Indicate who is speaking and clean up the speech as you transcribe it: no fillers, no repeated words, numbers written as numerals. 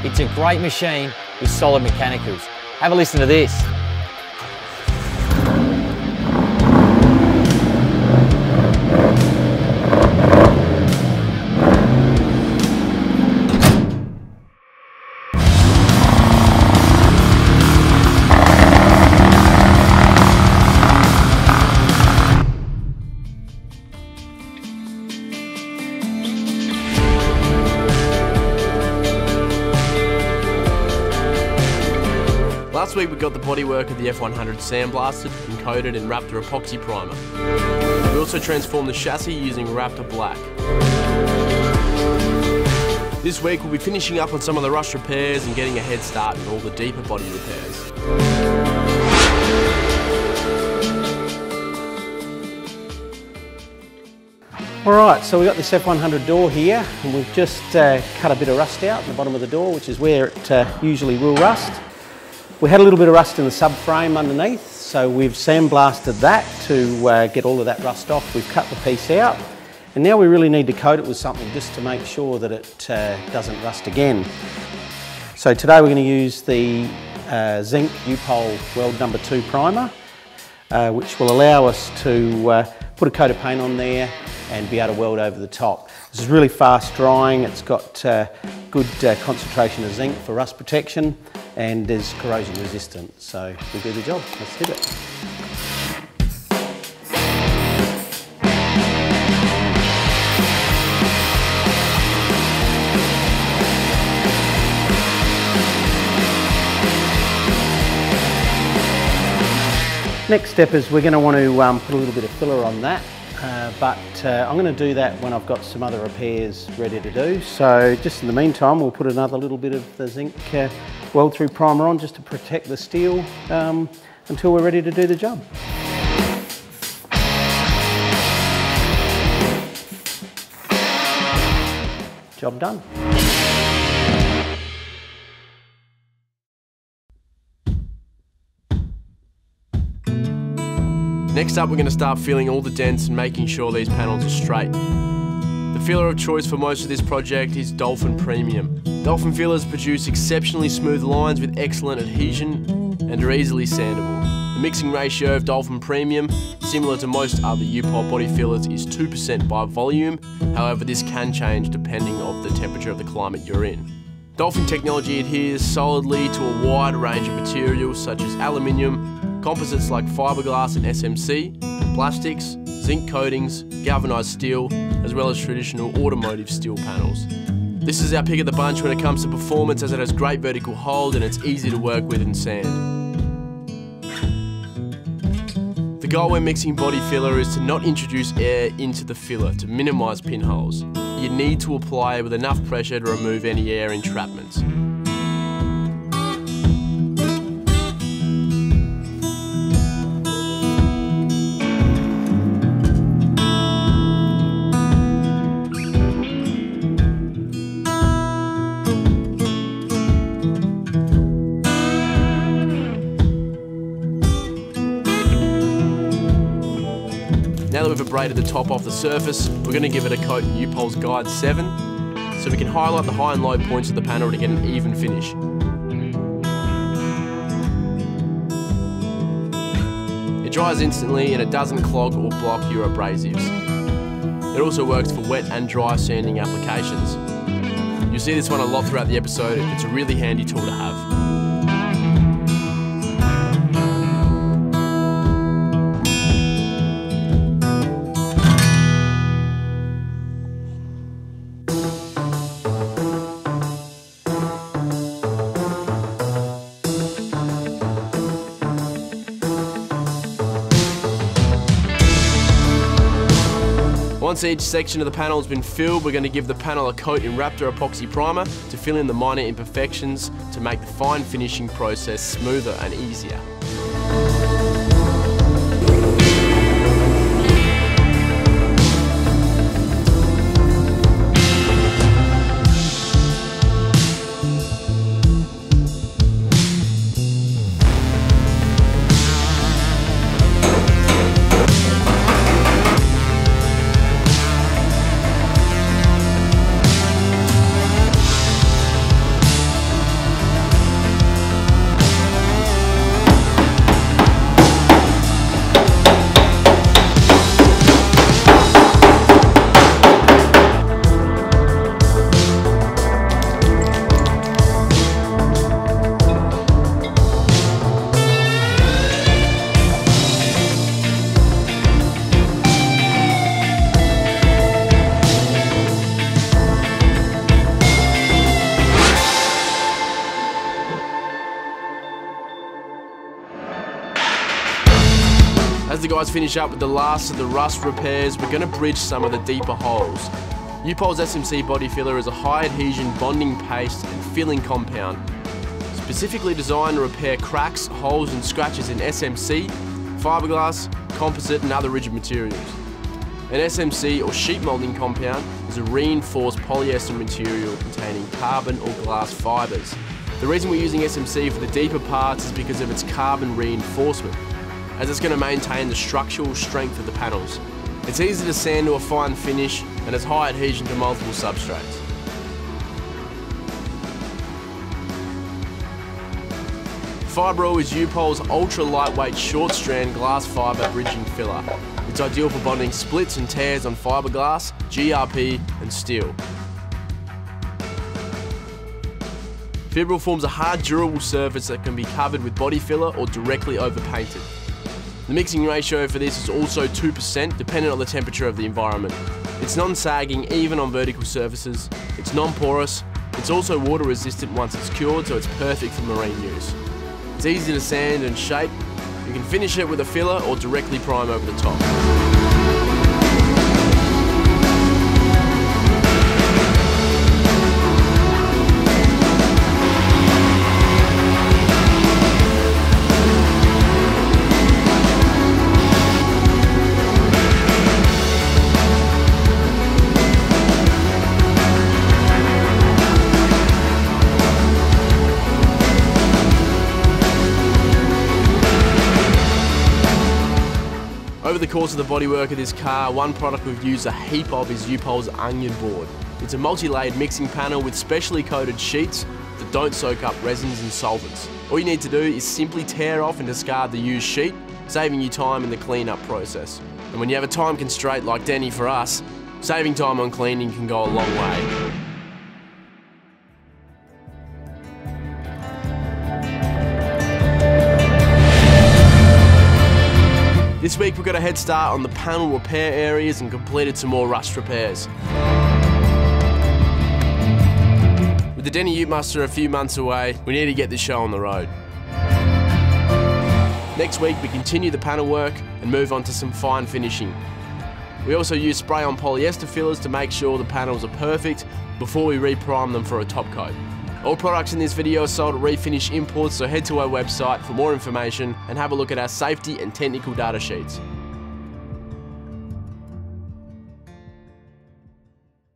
Speaker 1: It's a great machine with solid mechanicals. Have a listen to this.
Speaker 2: Last week we got the bodywork of the F-100 sandblasted and coated in Raptor epoxy primer. We also transformed the chassis using Raptor Black. This week we'll be finishing up on some of the rust repairs and getting a head start on all the deeper body repairs.
Speaker 3: Alright, so we've got this F-100 door here, and we've just cut a bit of rust out in the bottom of the door, which is where it usually will rust. We had a little bit of rust in the subframe underneath, so we've sandblasted that to get all of that rust off. We've cut the piece out, and now we really need to coat it with something just to make sure that it doesn't rust again. So today we're going to use the zinc U-Pole Weld No. 2 primer, which will allow us to put a coat of paint on there and be able to weld over the top. This is really fast drying. It's got good concentration of zinc for rust protection and is corrosion resistant, so we'll do the job. Let's hit it. Next step is we're going to want to put a little bit of filler on that, but I'm going to do that when I've got some other repairs ready to do. So just in the meantime, we'll put another little bit of the zinc weld through primer on just to protect the steel until we're ready to do the job. Job done.
Speaker 2: Next up, we're going to start filling all the dents and making sure these panels are straight. The filler of choice for most of this project is Dolphin Premium. Dolphin fillers produce exceptionally smooth lines with excellent adhesion and are easily sandable. The mixing ratio of Dolphin Premium, similar to most other U-Pole body fillers, is 2% by volume. However, this can change depending on the temperature of the climate you're in. Dolphin technology adheres solidly to a wide range of materials such as aluminium, composites like fiberglass and SMC, plastics, zinc coatings, galvanised steel, as well as traditional automotive steel panels. This is our pick of the bunch when it comes to performance, as it has great vertical hold and it's easy to work with in sand. The goal when mixing body filler is to not introduce air into the filler to minimise pinholes. You need to apply it with enough pressure to remove any air entrapments. Now that we've abraded the top off the surface, we're going to give it a coat in U-Pole's Guide 7, so we can highlight the high and low points of the panel to get an even finish. It dries instantly and it doesn't clog or block your abrasives. It also works for wet and dry sanding applications. You'll see this one a lot throughout the episode. It's a really handy tool to have. Once each section of the panel has been filled, we're going to give the panel a coat in Raptor epoxy primer to fill in the minor imperfections to make the fine finishing process smoother and easier. As the guys finish up with the last of the rust repairs, we're going to bridge some of the deeper holes. U-POL's SMC body filler is a high adhesion bonding paste and filling compound, specifically designed to repair cracks, holes and scratches in SMC, fiberglass, composite and other rigid materials. An SMC or sheet molding compound is a reinforced polyester material containing carbon or glass fibres. The reason we're using SMC for the deeper parts is because of its carbon reinforcement, as it's going to maintain the structural strength of the panels. It's easy to sand to a fine finish and has high adhesion to multiple substrates. Fibro is U-POL's ultra lightweight short strand glass fibre bridging filler. It's ideal for bonding splits and tears on fiberglass, GRP and steel. Fibril forms a hard, durable surface that can be covered with body filler or directly overpainted. The mixing ratio for this is also 2%, dependent on the temperature of the environment. It's non-sagging even on vertical surfaces, it's non-porous, it's also water resistant once it's cured, so it's perfect for marine use. It's easy to sand and shape. You can finish it with a filler or directly prime over the top. Over the course of the bodywork of this car, one product we've used a heap of is U-POL's onion board. It's a multi-layered mixing panel with specially coated sheets that don't soak up resins and solvents. All you need to do is simply tear off and discard the used sheet, saving you time in the clean-up process. And when you have a time constraint like Denny for us, saving time on cleaning can go a long way. This week we got a head start on the panel repair areas and completed some more rust repairs. With the Denny Ute Muster a few months away, we need to get this show on the road. Next week we continue the panel work and move on to some fine finishing. We also use spray-on polyester fillers to make sure the panels are perfect before we reprime them for a top coat. All products in this video are sold at Refinish Imports, so head to our website for more information and have a look at our safety and technical data sheets.